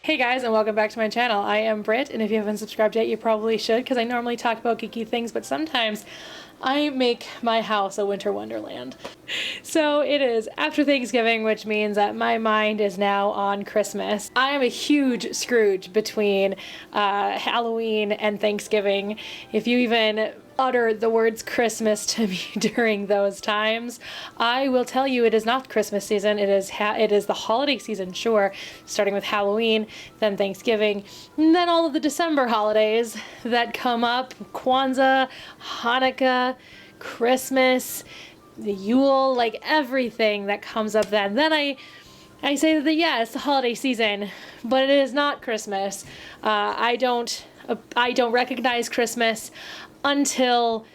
Hey guys, and welcome back to my channel. I am Britt, and if you haven't subscribed yet, you probably should, because I normally talk about geeky things, but sometimes I make my house a winter wonderland. So it is after Thanksgiving, which means that my mind is now on Christmas. I am a huge Scrooge between Halloween and Thanksgiving. If you even utter the words Christmas to me during those times, I will tell you it is not Christmas season. It is the holiday season, sure, starting with Halloween, then Thanksgiving, and then all of the December holidays that come up: Kwanzaa, Hanukkah, Christmas, the Yule, like everything that comes up then. Then I say that yeah, it's the holiday season, but it is not Christmas. I don't recognize Christmas until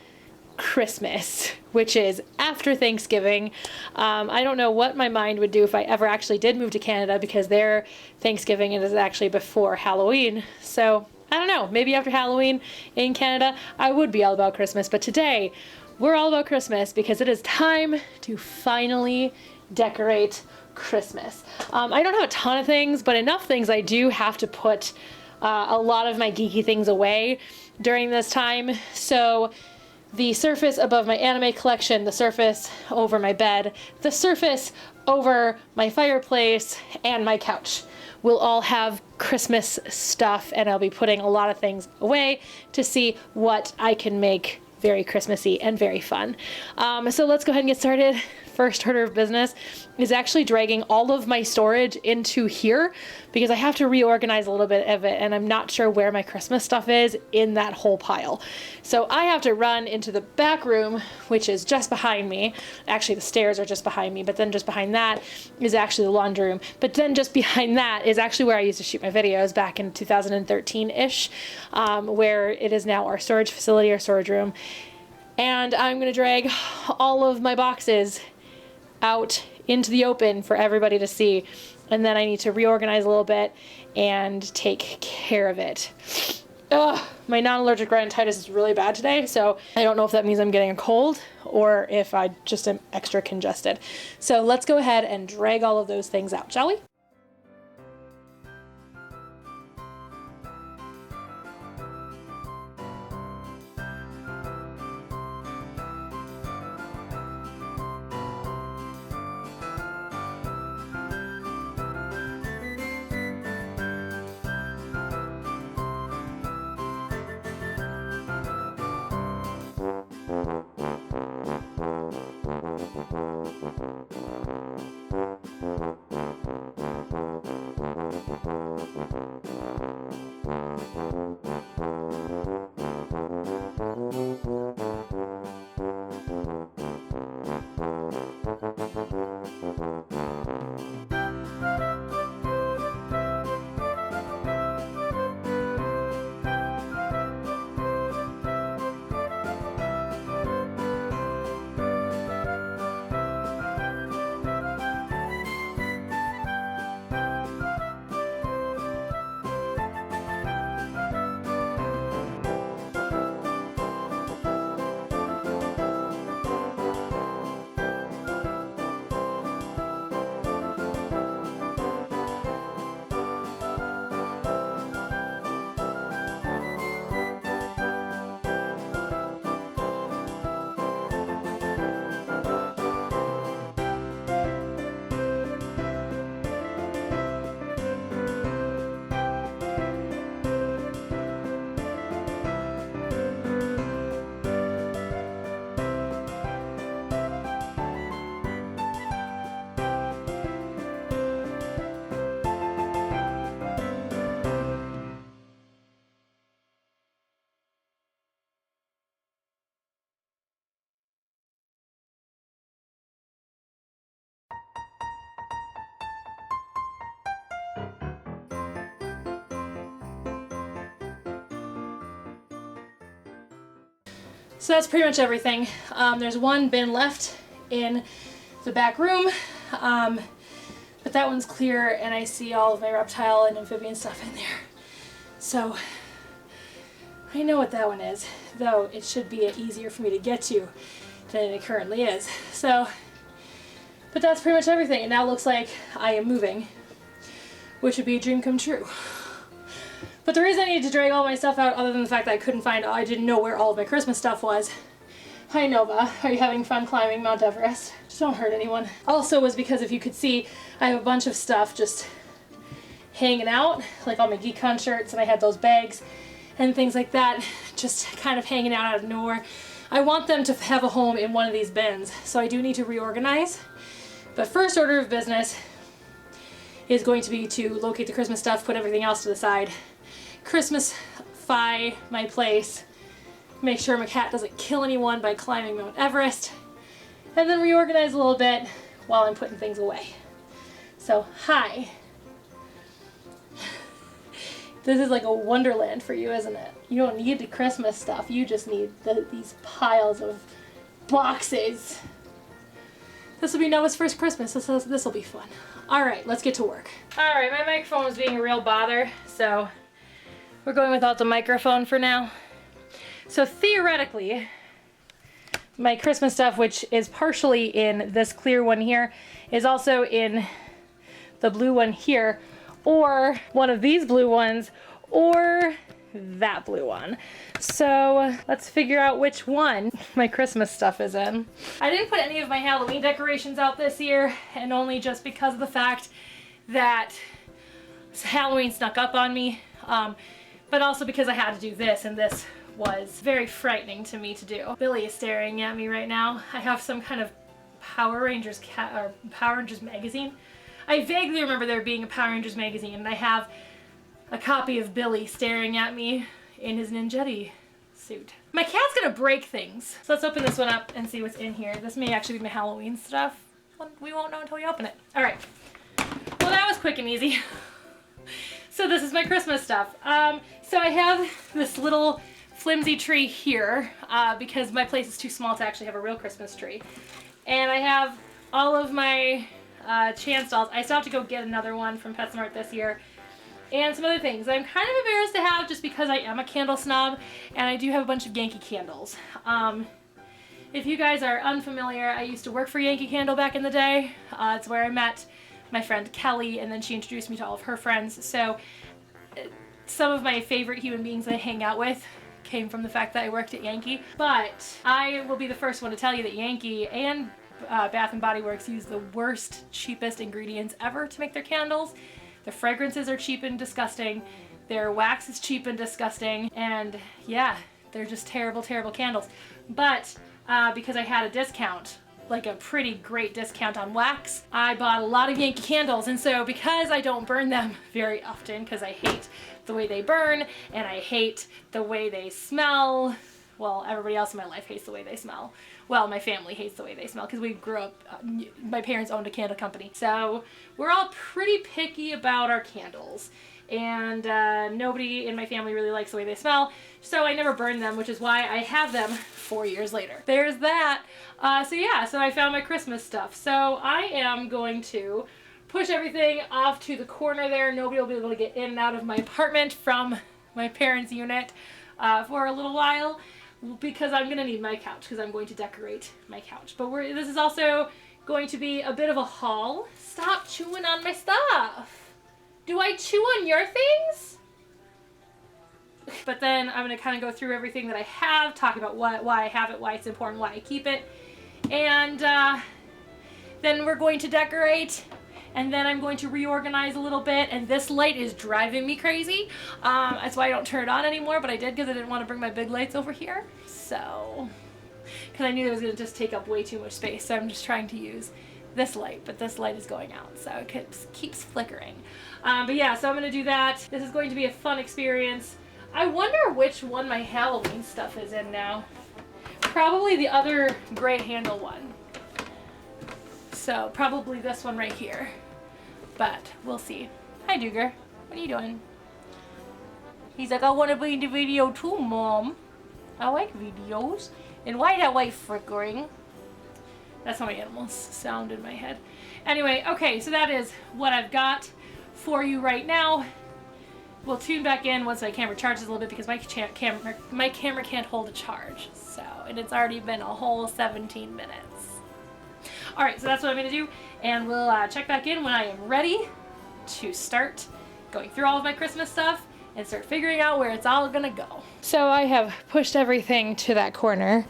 Christmas, which is after Thanksgiving. I don't know what my mind would do if I ever actually did move to Canada, because their Thanksgiving is actually before Halloween. So I don't know, maybe after Halloween in Canada, I would be all about Christmas. But today, we're all about Christmas because it is time to finally decorate Christmas. I don't have a ton of things, but enough things I do have to put a lot of my geeky things away during this time. So the surface above my anime collection, the surface over my bed, the surface over my fireplace, and my couch will all have Christmas stuff, and I'll be putting a lot of things away to see what I can make very Christmassy and very fun. So let's go ahead and get started. First order of business is actually dragging all of my storage into here, because I have to reorganize a little bit of it, and I'm not sure where my Christmas stuff is in that whole pile. So I have to run into the back room, which is just behind me. Actually, the stairs are just behind me, but then just behind that is actually the laundry room. But then just behind that is actually where I used to shoot my videos back in 2013-ish, where it is now our storage facility, our storage room. And I'm gonna drag all of my boxes out into the open for everybody to see, and then I need to reorganize a little bit and take care of it. Ugh, my non-allergic rhinitis is really bad today, so I don't know if that means I'm getting a cold or if I just am extra congested. So let's go ahead and drag all of those things out, shall we? So that's pretty much everything. There's one bin left in the back room, but that one's clear, and I see all of my reptile and amphibian stuff in there. So I know what that one is, though it should be easier for me to get to than it currently is. So, but that's pretty much everything. It now looks like I am moving which would be a dream come true. But the reason I needed to drag all my stuff out, other than the fact that I didn't know where all of my Christmas stuff was. Hi Nova, are you having fun climbing Mount Everest? Just don't hurt anyone. Also was because if you could see, I have a bunch of stuff just hanging out, like all my GeekCon shirts, and I had those bags and things like that, just kind of hanging out of nowhere. I want them to have a home in one of these bins, so I do need to reorganize. But first order of business is going to be to locate the Christmas stuff, put everything else to the side, Christmas-fy my place, make sure my cat doesn't kill anyone by climbing Mount Everest, and then reorganize a little bit while I'm putting things away. So, hi. This is like a wonderland for you, isn't it? You don't need the Christmas stuff, you just need these piles of boxes. This will be Noah's first Christmas, this will be fun. Alright, let's get to work. Alright, my microphone was being a real bother, so we're going without the microphone for now. So theoretically, my Christmas stuff, which is partially in this clear one here, is also in the blue one here, or one of these blue ones, or that blue one. So let's figure out which one my Christmas stuff is in. I didn't put any of my Halloween decorations out this year, and only just because of the fact that Halloween snuck up on me, but also because I had to do this, and this was very frightening to me to do. Billy is staring at me right now. I have some kind of Power Rangers Power Rangers magazine. I vaguely remember there being a Power Rangers magazine, and I have a copy of Billy staring at me in his ninjetti suit. My cat's gonna break things. So let's open this one up and see what's in here. This may actually be my Halloween stuff. We won't know until we open it. All right. Well, that was quick and easy. So this is my Christmas stuff. So I have this little flimsy tree here because my place is too small to actually have a real Christmas tree. And I have all of my chance dolls. I still have to go get another one from PetSmart this year. And some other things I'm kind of embarrassed to have just because I am a candle snob, and I do have a bunch of Yankee Candles. If you guys are unfamiliar, I used to work for Yankee Candle back in the day. It's where I met my friend Kelly, and then she introduced me to all of her friends. So some of my favorite human beings I hang out with came from the fact that I worked at Yankee. But I will be the first one to tell you that Yankee and Bath & Body Works use the worst, cheapest ingredients ever to make their candles. The fragrances are cheap and disgusting. Their wax is cheap and disgusting. And yeah, they're just terrible, terrible candles. But because I had a discount, like a pretty great discount on wax, I bought a lot of Yankee Candles. And so because I don't burn them very often, because I hate the way they burn and I hate the way they smell, well, everybody else in my life hates the way they smell. Well, my family hates the way they smell because we grew up, my parents owned a candle company. So we're all pretty picky about our candles. And nobody in my family really likes the way they smell. So I never burn them, which is why I have them 4 years later. There's that. So yeah, so I found my Christmas stuff. So I am going to push everything off to the corner there. Nobody will be able to get in and out of my apartment from my parents' unit for a little while, because I'm going to need my couch, because I'm going to decorate my couch. But this is also going to be a bit of a haul. Stop chewing on my stuff. Do I chew on your things? But then I'm going to kind of go through everything that I have, talk about why I have it, why it's important, why I keep it. And then we're going to decorate. And then I'm going to reorganize a little bit, and this light is driving me crazy. That's why I don't turn it on anymore, but I did because I didn't want to bring my big lights over here. So, because I knew it was going to just take up way too much space, so I'm just trying to use this light, but this light is going out, so it keeps flickering. But yeah, so I'm going to do that. This is going to be a fun experience. I wonder which one my Halloween stuff is in now. Probably the other gray handle one. So probably this one right here, but we'll see. Hi Duger, what are you doing? He's like, I want to be in the video too, Mom. I like videos. And why that light flickering? That's how my animals sound in my head. Anyway, okay, so that is what I've got for you right now. We'll tune back in once my camera charges a little bit, because my camera can't hold a charge. So, and it's already been a whole 17 minutes. Alright, so that's what I'm going to do, and we'll check back in when I am ready to start going through all of my Christmas stuff and start figuring out where it's all gonna go. So I have pushed everything to that corner,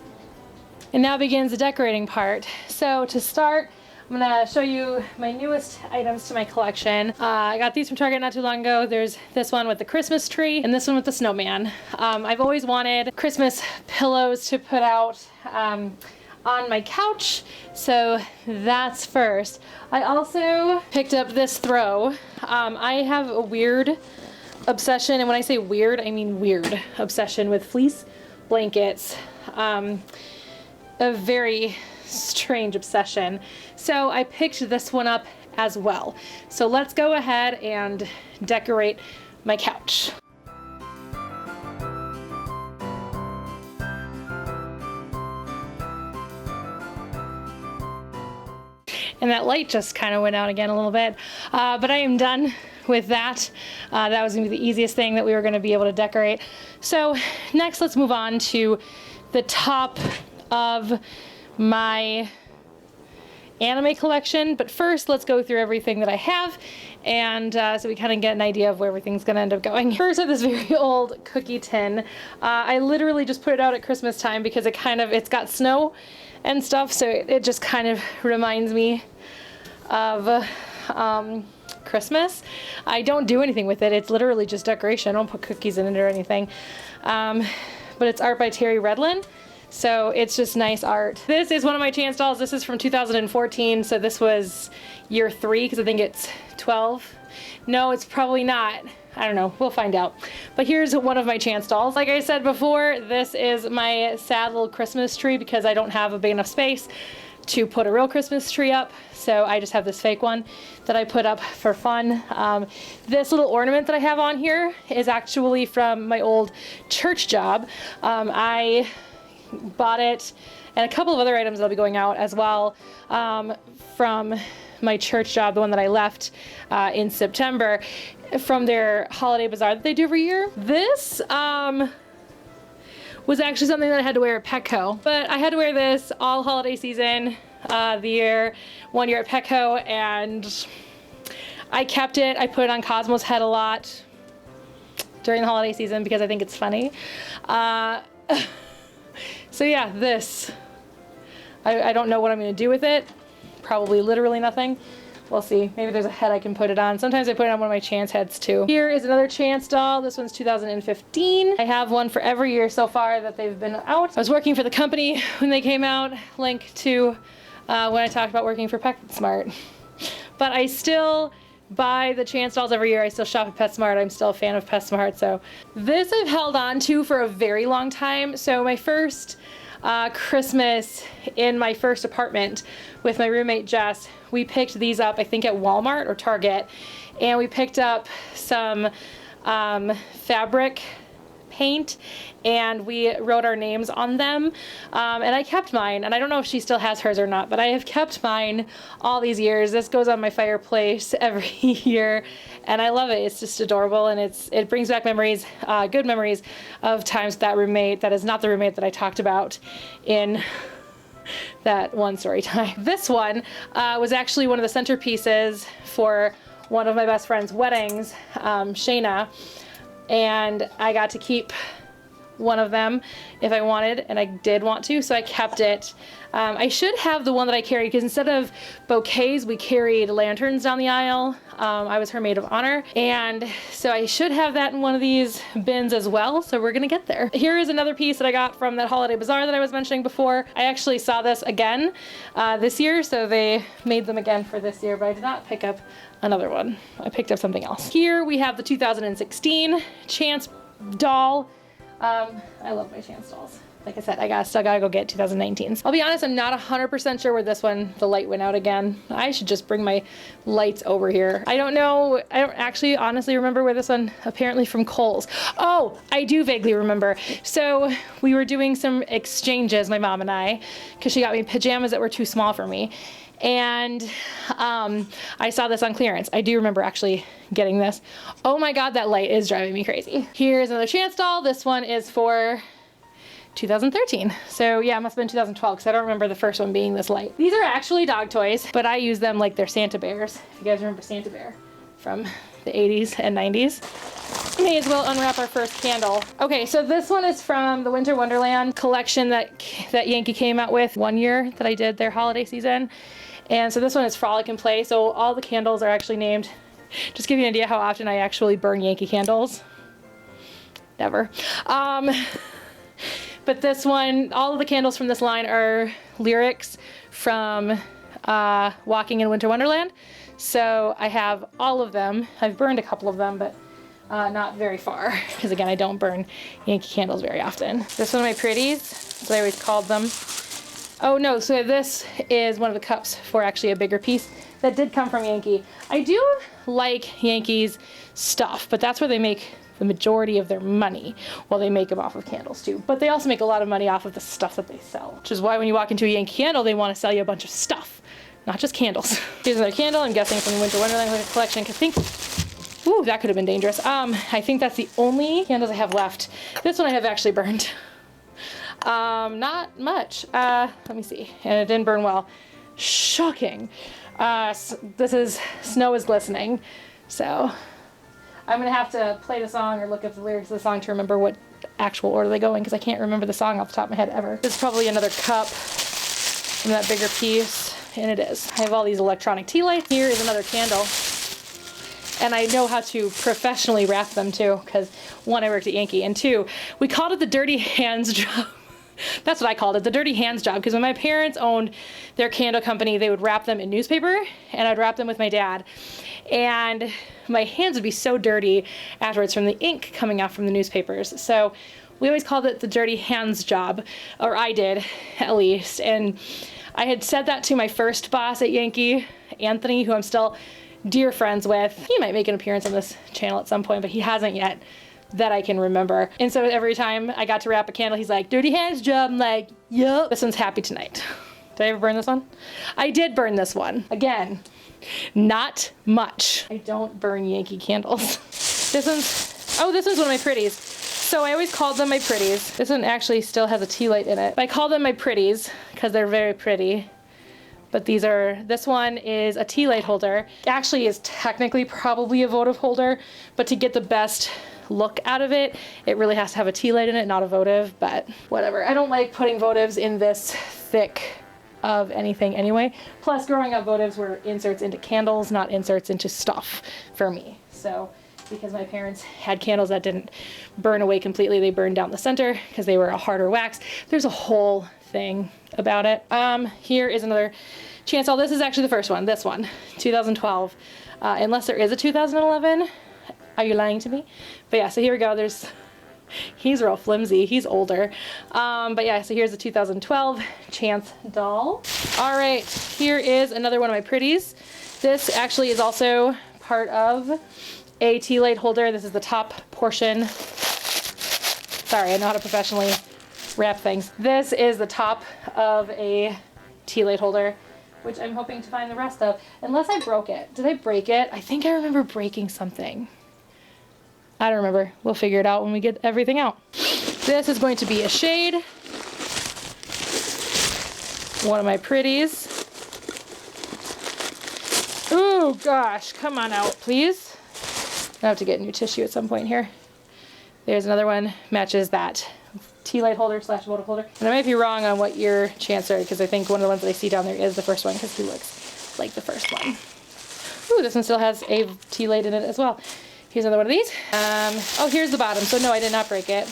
and now begins the decorating part. So to start, I'm gonna show you my newest items to my collection. I got these from Target not too long ago. There's this one with the Christmas tree and this one with the snowman. I've always wanted Christmas pillows to put out on my couch, so that's first. I also picked up this throw. I have a weird obsession, and when I say weird, I mean weird obsession with fleece blankets. A very strange obsession. So I picked this one up as well. So let's go ahead and decorate my couch. And that light just kind of went out again a little bit. But I am done with that. That was gonna be the easiest thing that we were gonna be able to decorate. So next, let's move on to the top of my anime collection. But first, let's go through everything that I have, and so we kind of get an idea of where everything's gonna end up going. First, I have this very old cookie tin. I literally just put it out at Christmas time because it's got snow and stuff, so it just kind of reminds me of Christmas. I don't do anything with it. It's literally just decoration. I don't put cookies in it or anything. But it's art by Terry Redlin. So it's just nice art. This is one of my chance dolls. This is from 2014, so this was year 3, because I think it's 12. No, it's probably not. I don't know, we'll find out. But here's one of my chance dolls. Like I said before, this is my sad little Christmas tree because I don't have a big enough space to put a real Christmas tree up. So I just have this fake one that I put up for fun. This little ornament that I have on here is actually from my old church job. I bought it, and a couple of other items that'll be going out as well from my church job, the one that I left in September, from their holiday bazaar that they do every year. This was actually something that I had to wear at Petco, but I had to wear this all holiday season, one year at Petco, and I kept it. I put it on Cosmo's head a lot during the holiday season because I think it's funny. So yeah, this. I don't know what I'm going to do with it. Probably literally nothing. We'll see. Maybe there's a head I can put it on. Sometimes I put it on one of my chance heads too. Here is another chance doll. This one's 2015. I have one for every year so far that they've been out. I was working for the company when they came out. Link to when I talked about working for PetSmart. But I still buy the chance dolls every year. I still shop at PetSmart. I'm still a fan of PetSmart. So this I've held on to for a very long time. So my first Christmas in my first apartment with my roommate Jess, we picked these up, I think at Walmart or Target, and we picked up some fabric paint, and we wrote our names on them, and I kept mine, and I don't know if she still has hers or not, but I have kept mine all these years. This goes on my fireplace every year, and I love it. It's just adorable, and it brings back memories, good memories of times with that roommate. That is not the roommate that I talked about in that one story time. This one was actually one of the centerpieces for one of my best friend's weddings, Shayna, and I got to keep one of them if I wanted, and I did want to, so I kept it. I should have the one that I carried, because instead of bouquets, we carried lanterns down the aisle. I was her maid of honor, and so I should have that in one of these bins as well, so we're gonna get there. Here is another piece that I got from that holiday bazaar that I was mentioning before. I actually saw this again this year, so they made them again for this year, but I did not pick up another one. I picked up something else. Here we have the 2016 Chance doll. I love my chance dolls. Like I said, still gotta go get 2019s. I'll be honest, I'm not 100% sure where this one, the light went out again. I should just bring my lights over here. I don't know, I don't actually honestly remember where this one, apparently from Kohl's. Oh, I do vaguely remember. So we were doing some exchanges, my mom and I, because she got me pajamas that were too small for me. And I saw this on clearance. I do remember actually getting this. Oh my God, that light is driving me crazy. Here's another chance doll. This one is for 2013. So yeah, it must have been 2012 because I don't remember the first one being this light. These are actually dog toys, but I use them like they're Santa bears. If you guys remember Santa Bear from the 80s and 90s. May as well unwrap our first candle. Okay, so this one is from the Winter Wonderland collection that Yankee came out with one year that I did their holiday season. And so this one is Frolic and Play. So all the candles are actually named. Just give you an idea how often I actually burn Yankee candles. Never. But this one, all of the candles from this line are lyrics from Walking in Winter Wonderland. So I have all of them. I've burned a couple of them, but not very far, because again, I don't burn Yankee candles very often. This is one of my pretties, as I always called them. Oh no, so this is one of the cups for actually a bigger piece that did come from Yankee. I do like Yankee's stuff, but that's where they make the majority of their money. Well, they make them off of candles too, but they also make a lot of money off of the stuff that they sell, which is why when you walk into a Yankee candle, they want to sell you a bunch of stuff, not just candles. Here's another candle, I'm guessing from the Winter Wonderland collection, because I think, ooh, that could have been dangerous. I think that's the only candles I have left. This one I have actually burned. Not much. Let me see. And it didn't burn well. Shocking. This is Snow is Glistening. So I'm gonna have to play the song or look up the lyrics of the song to remember what actual order they go in, because I can't remember the song off the top of my head ever. This is probably another cup from that bigger piece, and it is. I have all these electronic tea lights. Here is another candle. And I know how to professionally wrap them too, because one, I worked at Yankee, and two, we called it the dirty hands job. That's what I called it, the dirty hands job, because when my parents owned their candle company, they would wrap them in newspaper, and I'd wrap them with my dad. And my hands would be so dirty afterwards from the ink coming out from the newspapers. So we always called it the dirty hands job, or I did, at least. And I had said that to my first boss at Yankee, Anthony, who I'm still dear friends with. He might make an appearance on this channel at some point, but he hasn't yet that I can remember. And so every time I got to wrap a candle, he's like, dirty hands job. I'm like, yup. This one's Happy Tonight. Did I ever burn this one? I did burn this one. Again, not much. I don't burn Yankee candles. This one's one of my pretties. So I always called them my pretties. This one actually still has a tea light in it. I call them my pretties because they're very pretty. But this one is a tea light holder. Actually is technically probably a votive holder, but to get the best look out of it, it really has to have a tea light in it, not a votive, but whatever. I don't like putting votives in this thick of anything anyway. Plus, growing up, votives were inserts into candles, not inserts into stuff for me. So, because my parents had candles that didn't burn away completely, they burned down the center because they were a harder wax. There's a whole thing about it. Here is another chancel. This is actually the first one, this one, 2012. Unless there is a 2011. Are you lying to me? But yeah, so here we go. He's real flimsy. He's older. But yeah, so here's the 2012 Chance doll. All right, here is another one of my pretties. This actually is also part of a tea light holder. This is the top portion. Sorry, I know how to professionally wrap things. This is the top of a tea light holder, which I'm hoping to find the rest of. Unless I broke it. Did I break it? I think I remember breaking something. I don't remember. We'll figure it out when we get everything out. This is going to be a shade. One of my pretties. Ooh, gosh. Come on out, please. I have to get new tissue at some point here. There's another one. Matches that tea light holder / votive holder. And I might be wrong on what your chance are, because I think one of the ones that I see down there is the first one, because he looks like the first one. Ooh, this one still has a tea light in it as well. Here's another one of these. Oh, here's the bottom. So no, I did not break it.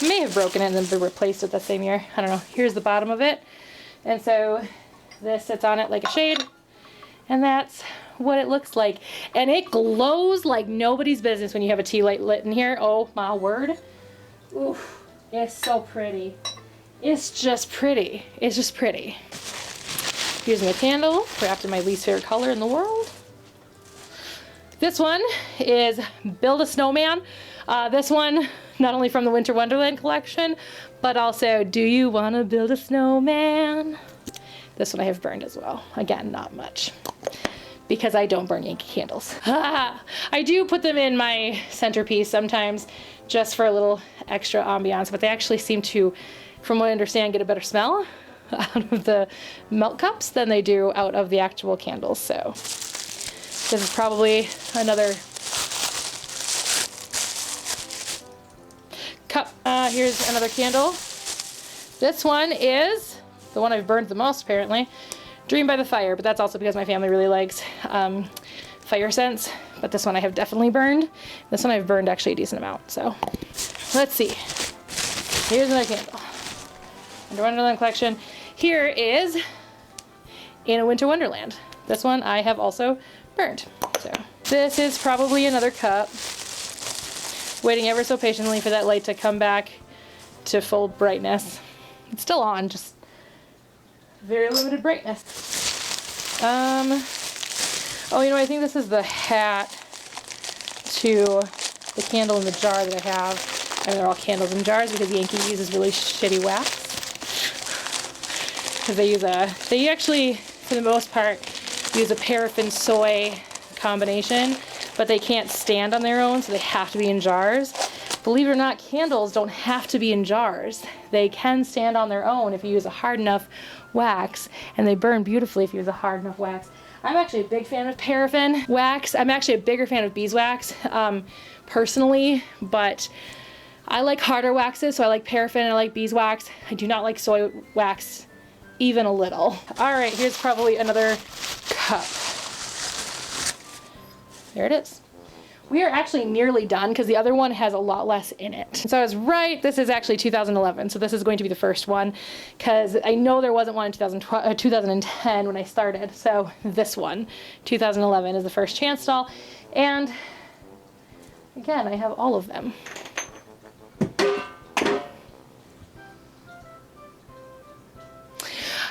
May have broken it and then replaced it that same year. I don't know. Here's the bottom of it. And so this sits on it like a shade. And that's what it looks like. And it glows like nobody's business when you have a tea light lit in here. Oh my word. Oof. It's so pretty. It's just pretty. It's just pretty. Here's my candle, wrapped in my least favorite color in the world. This one is Build a Snowman. This one, not only from the Winter Wonderland collection, but also Do You Want to Build a Snowman? This one I have burned as well. Again, not much, because I don't burn Yankee candles. I do put them in my centerpiece sometimes just for a little extra ambiance, but they actually seem to, from what I understand, get a better smell out of the melt cups than they do out of the actual candles. So This is probably another cup. Here's another candle. This one is the one I've burned the most, apparently. Dream by the Fire, but that's also because my family really likes fire scents. But this one I have definitely burned. This one I've burned actually a decent amount. So let's see. Here's another candle. Winter Wonderland collection. Here is In a Winter Wonderland. This one I have also burned. So this is probably another cup. Waiting ever so patiently for that light to come back to full brightness. It's still on, just very limited brightness. Oh, you know, I think this is the hat to the candle in the jar that I have. And they're all candles in jars because Yankee uses really shitty wax. Because they actually, for the most part, use a paraffin soy combination, but they can't stand on their own, so they have to be in jars. Believe it or not, candles don't have to be in jars. They can stand on their own if you use a hard enough wax, and they burn beautifully if you use a hard enough wax. I'm actually a big fan of paraffin wax. I'm actually a bigger fan of beeswax, personally, but I like harder waxes, so I like paraffin and I like beeswax. I do not like soy wax even a little. All right, here's probably another cup. There it is. We are actually nearly done because the other one has a lot less in it. So I was right, this is actually 2011, so this is going to be the first one because I know there wasn't one in 2010 when I started, so this one, 2011, is the first chance doll. And again, I have all of them.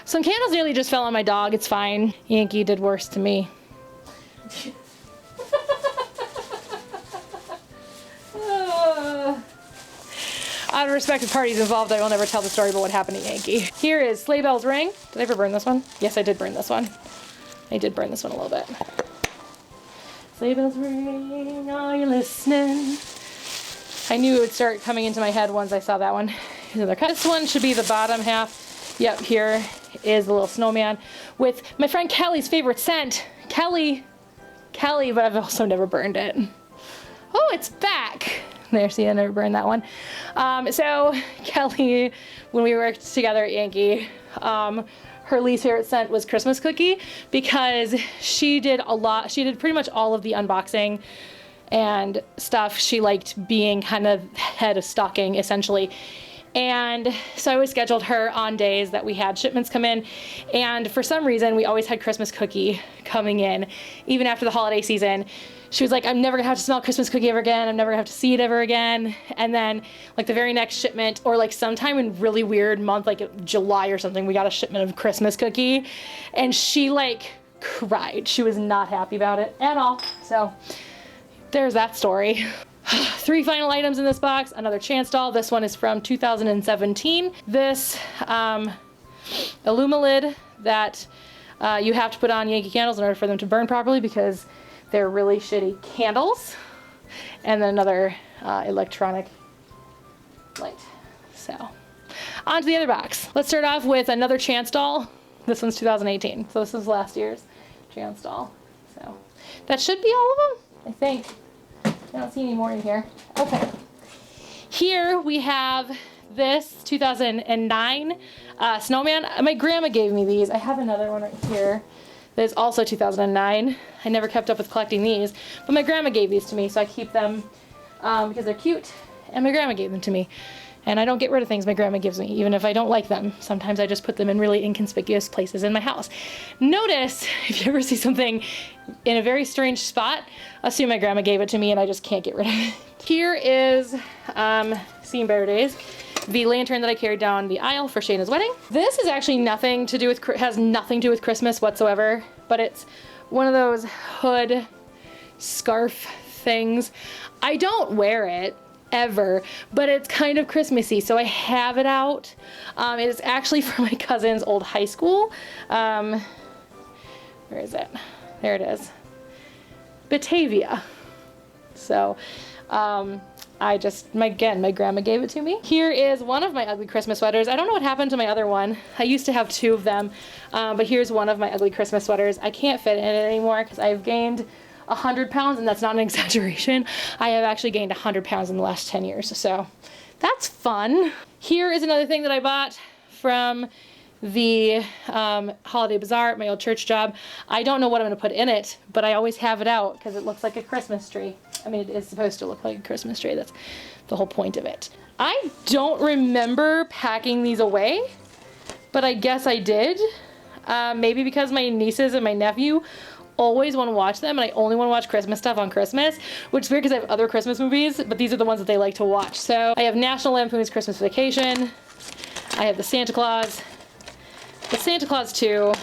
Some candles nearly just fell on my dog, it's fine. Yankee did worse to me. Out of respect to parties involved, I will never tell the story about what happened to Yankee. Here is Sleigh Bells Ring. Did I ever burn this one? Yes, I did burn this one. I did burn this one a little bit. Sleigh bells ring, are you listening? I knew it would start coming into my head once I saw that one. Here's another cut. This one should be the bottom half. Yep, here is the little snowman with my friend Kelly's favorite scent. Kelly, but I've also never burned it. Oh, it's back. There, see, I never burned that one. So Kelly, when we worked together at Yankee, her least favorite scent was Christmas cookie because she did pretty much all of the unboxing and stuff. She liked being kind of head of stocking, essentially. And so I always scheduled her on days that we had shipments come in, and for some reason we always had Christmas cookie coming in, even after the holiday season. She was like, I'm never gonna have to smell Christmas cookie ever again, I'm never gonna have to see it ever again. And then like the very next shipment, or like sometime in really weird month, like July or something, we got a shipment of Christmas cookie, and she like cried. She was not happy about it at all. So there's that story. 3 final items in this box. Another chance doll. This one is from 2017. This Illumalid that you have to put on Yankee candles in order for them to burn properly because they're really shitty candles. And then another electronic light. So on to the other box. Let's start off with another chance doll. This one's 2018. So this is last year's chance doll. So that should be all of them, I think. I don't see any more in here. Okay. Here we have this 2009 snowman. My grandma gave me these. I have another one right here that is also 2009. I never kept up with collecting these, but my grandma gave these to me, so I keep them because they're cute, and my grandma gave them to me. And I don't get rid of things my grandma gives me, even if I don't like them. Sometimes I just put them in really inconspicuous places in my house. Notice, if you ever see something in a very strange spot, assume my grandma gave it to me and I just can't get rid of it. Here is, Seen Better Days, the lantern that I carried down the aisle for Shayna's wedding. This is actually has nothing to do with Christmas whatsoever, but it's one of those hood scarf things. I don't wear it ever, but it's kind of Christmassy, so I have it out. It is actually from my cousin's old high school. Where is it? There it is. Batavia. So my grandma gave it to me. Here is one of my ugly Christmas sweaters. I don't know what happened to my other one. I used to have 2 of them, but here's one of my ugly Christmas sweaters. I can't fit in it anymore because I've gained 100 pounds, and that's not an exaggeration. I have actually gained 100 pounds in the last 10 years, so that's fun. Here is another thing that I bought from the holiday bazaar at my old church job. I don't know what I'm going to put in it, but I always have it out because it looks like a Christmas tree. I mean, it is supposed to look like a Christmas tree. That's the whole point of it. I don't remember packing these away, but I guess I did. Maybe because my nieces and my nephew always want to watch them, and I only want to watch Christmas stuff on Christmas, which is weird because I have other Christmas movies, but these are the ones that they like to watch. So I have National Lampoon's Christmas Vacation. I have the Santa Claus 2,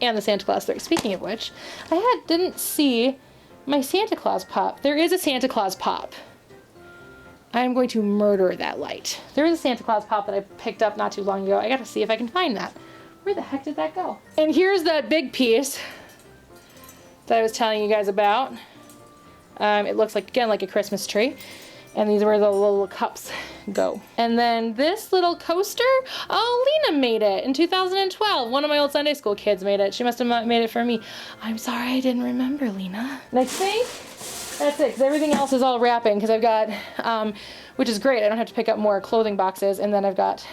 and the Santa Claus 3. Speaking of which, I didn't see my Santa Claus pop. There is a Santa Claus pop. I'm going to murder that light. There is a Santa Claus pop that I picked up not too long ago. I gotta see if I can find that. Where the heck did that go? And here's that big piece that I was telling you guys about. It looks like, again, like a Christmas tree. And these are where the little cups go. And then this little coaster, oh, Lena made it in 2012. One of my old Sunday school kids made it. She must have made it for me. I'm sorry I didn't remember, Lena. And I think that's it, because everything else is all wrapping, because I've got, which is great, I don't have to pick up more clothing boxes, and then I've got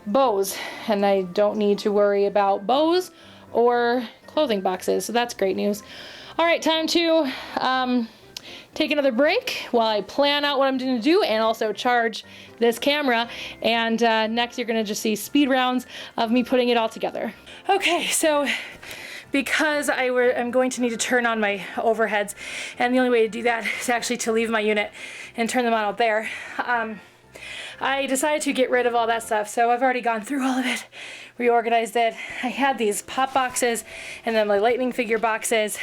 bows, and I don't need to worry about bows or clothing boxes, so that's great news. All right, time to take another break while I plan out what I'm going to do and also charge this camera, and next you're going to just see speed rounds of me putting it all together. Okay, so because I'm going to need to turn on my overheads, and the only way to do that is actually to leave my unit and turn them on out there. I decided to get rid of all that stuff, so I've already gone through all of it, reorganized it. I had these pop boxes and then my lightning figure boxes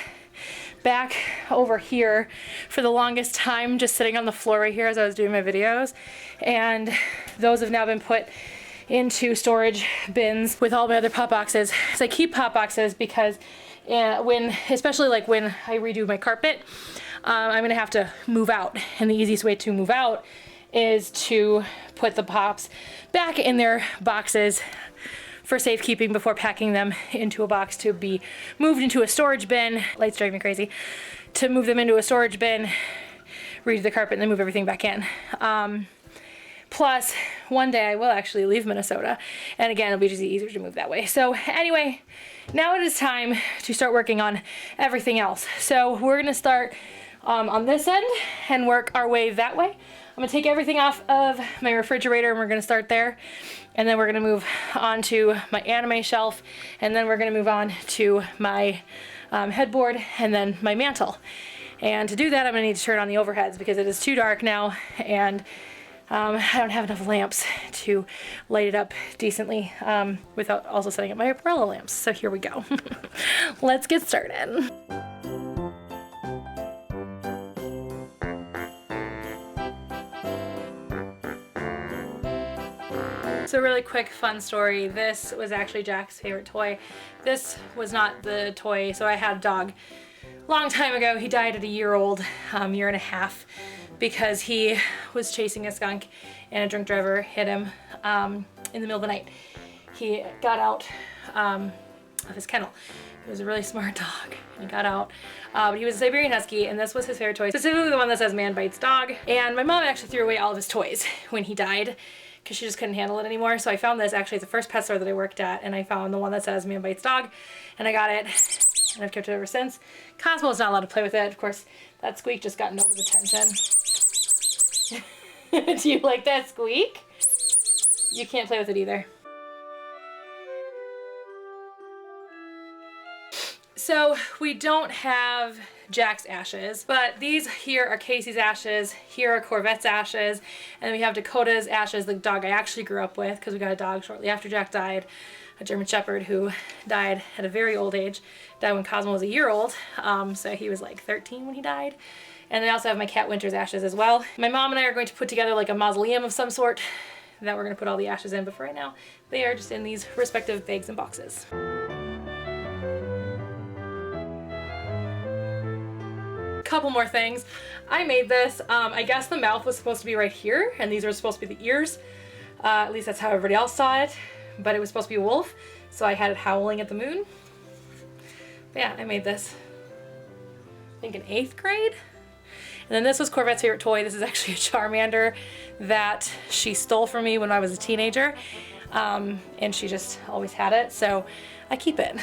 back over here for the longest time, just sitting on the floor right here as I was doing my videos, and those have now been put into storage bins with all my other pop boxes. So I keep pop boxes because especially like when I redo my carpet, I'm gonna have to move out, and the easiest way to move out is to put the pops back in their boxes for safekeeping before packing them into a box to be moved into a storage bin. Lights drive me crazy. To move them into a storage bin, redo the carpet, and then move everything back in. Plus, one day I will actually leave Minnesota, and again, it'll be just easier to move that way. So anyway, now it is time to start working on everything else. So we're gonna start on this end and work our way that way. I'm gonna take everything off of my refrigerator, and we're gonna start there. And then we're gonna move on to my anime shelf, and then we're gonna move on to my headboard, and then my mantle. And to do that, I'm gonna need to turn on the overheads because it is too dark now, and I don't have enough lamps to light it up decently without also setting up my umbrella lamps. So here we go. Let's get started. So really quick fun story. This was actually Jack's favorite toy. This was not the toy. So I had a dog long time ago. He died at a year old, year and a half, because he was chasing a skunk and a drunk driver hit him in the middle of the night. He got out of his kennel. He was a really smart dog. He got out, but he was a Siberian Husky, and this was his favorite toy, specifically the one that says "Man Bites Dog." And my mom actually threw away all of his toys when he died because she just couldn't handle it anymore. So I found this actually at the first pet store that I worked at, and I found the one that says "Man Bites Dog," and I got it, and I've kept it ever since. Cosmo's not allowed to play with it. Of course, that squeak just got Nova's attention. Do you like that squeak? You can't play with it either. So we don't have Jack's ashes, but these here are Casey's ashes, here are Corvette's ashes, and we have Dakota's ashes, the dog I actually grew up with, because we got a dog shortly after Jack died, a German Shepherd who died at a very old age, died when Cosmo was a year old, so he was like 13 when he died. And I also have my cat Winter's ashes as well. My mom and I are going to put together like a mausoleum of some sort that we're going to put all the ashes in, but for right now, they are just in these respective bags and boxes. Couple more things. I made this. I guess the mouth was supposed to be right here, and these were supposed to be the ears. At least that's how everybody else saw it, but it was supposed to be a wolf, so I had it howling at the moon. But yeah, I made this. think in 8th grade. And then this was Corvette's favorite toy. This is actually a Charmander that she stole from me when I was a teenager. And she just always had it, so I keep it.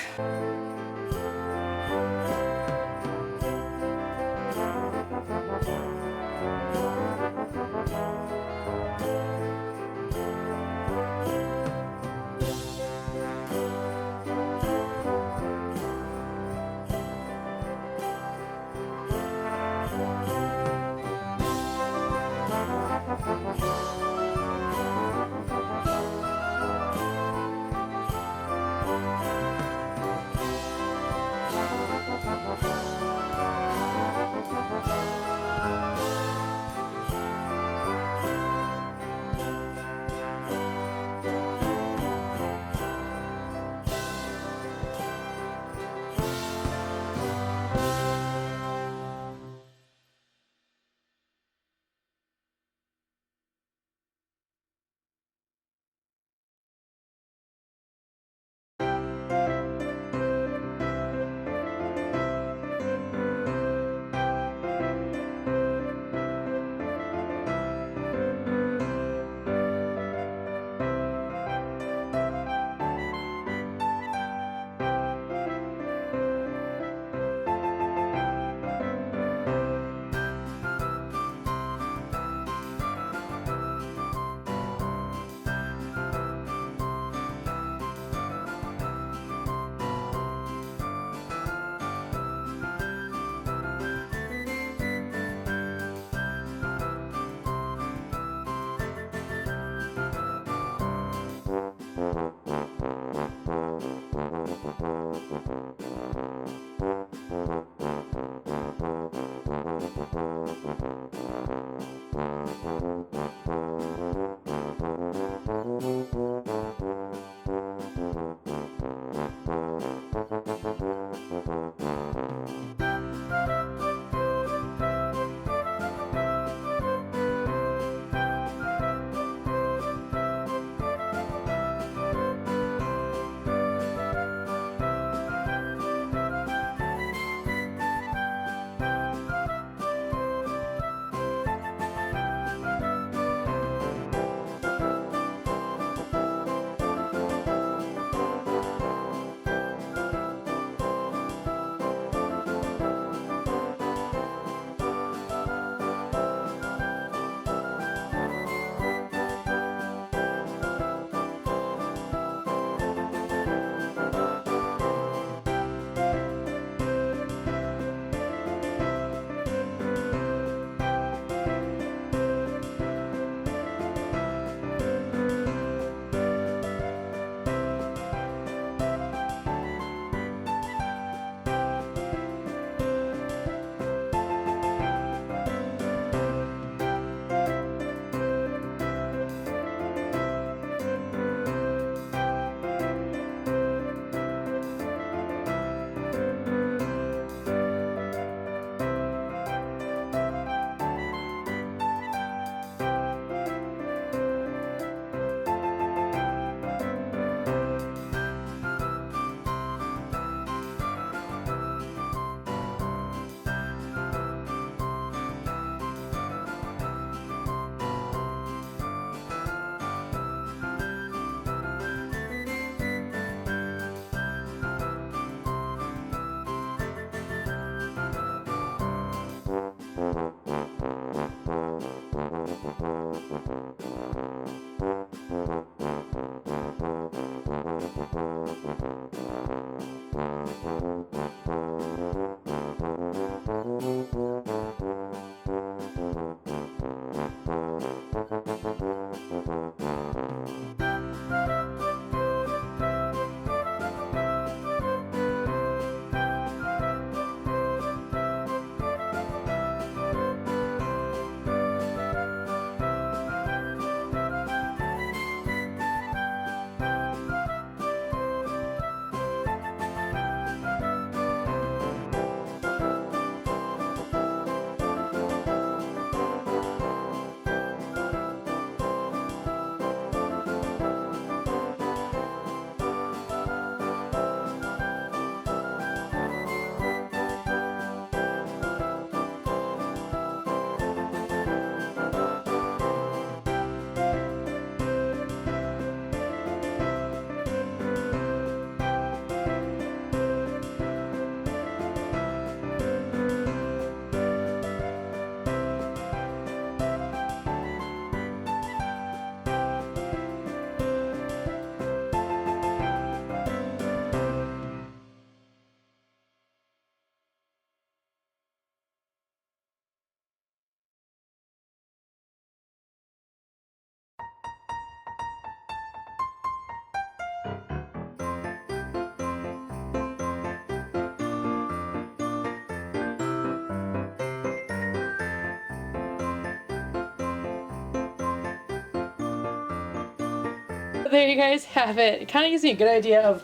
there you guys have it. It kind of gives me a good idea of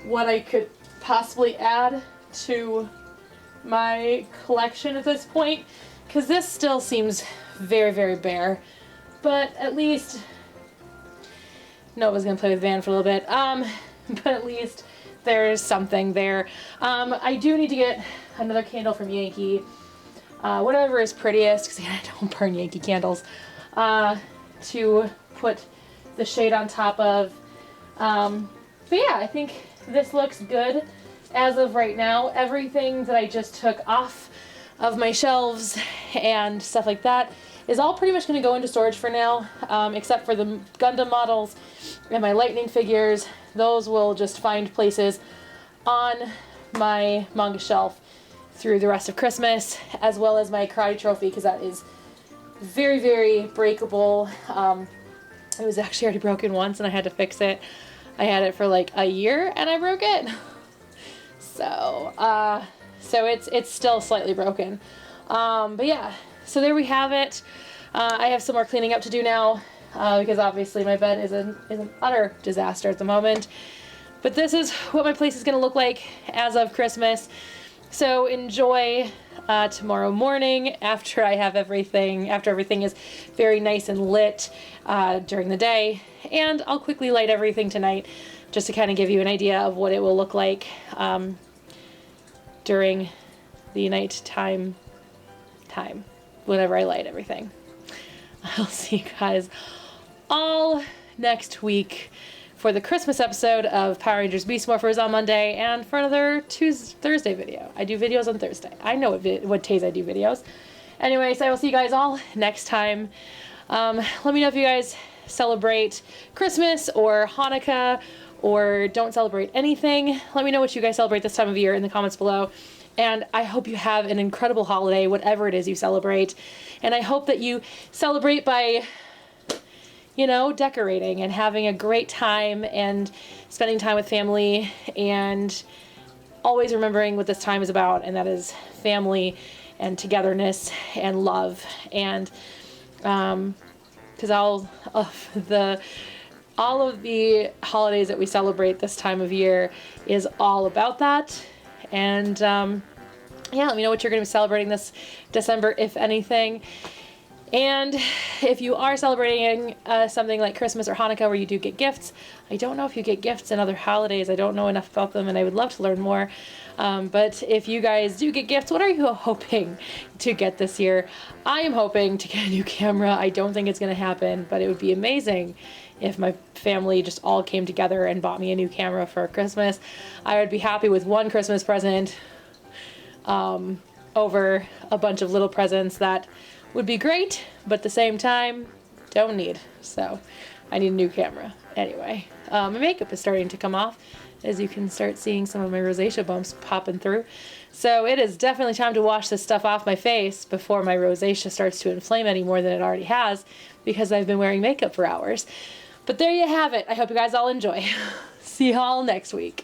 what I could possibly add to my collection at this point, because this still seems very, very bare. But at least Nova's gonna play with Van for a little bit. But at least there's something there. I do need to get another candle from Yankee. Whatever is prettiest, because I don't burn Yankee candles, to put the shade on top of. But yeah, I think this looks good as of right now. Everything that I just took off of my shelves and stuff like that is all pretty much going to go into storage for now, except for the Gundam models and my Lightning figures. Those will just find places on my manga shelf through the rest of Christmas, as well as my karate trophy, because that is very, very breakable. It was actually already broken once and I had to fix it. I had it for like a year and I broke it. So it's still slightly broken. But yeah, so there we have it. I have some more cleaning up to do now, because obviously my bed is an utter disaster at the moment. But this is what my place is going to look like as of Christmas. So enjoy tomorrow morning after everything is very nice and lit during the day. And I'll quickly light everything tonight just to kind of give you an idea of what it will look like during the nighttime whenever I light everything. I'll see you guys all next week for the Christmas episode of Power Rangers Beast Morphers on Monday, and for another Thursday video. I do videos on Thursday. I know what days I do videos. Anyways, I will see you guys all next time. Let me know if you guys celebrate Christmas or Hanukkah or don't celebrate anything. Let me know what you guys celebrate this time of year in the comments below. And I hope you have an incredible holiday, whatever it is you celebrate. And I hope that you celebrate by, you know, decorating and having a great time and spending time with family, and always remembering what this time is about, and that is family and togetherness and love. And because all of the holidays that we celebrate this time of year is all about that. And yeah, let me know what you're going to be celebrating this December, if anything. And if you are celebrating something like Christmas or Hanukkah where you do get gifts, I don't know if you get gifts in other holidays. I don't know enough about them, and I would love to learn more. But if you guys do get gifts, what are you hoping to get this year? I am hoping to get a new camera. I don't think it's going to happen, but it would be amazing if my family just all came together and bought me a new camera for Christmas. I would be happy with one Christmas present over a bunch of little presents that would be great, but at the same time, don't need. So I need a new camera. Anyway, my makeup is starting to come off, as you can start seeing some of my rosacea bumps popping through. So it is definitely time to wash this stuff off my face before my rosacea starts to inflame any more than it already has, because I've been wearing makeup for hours. But there you have it. I hope you guys all enjoy. See you all next week.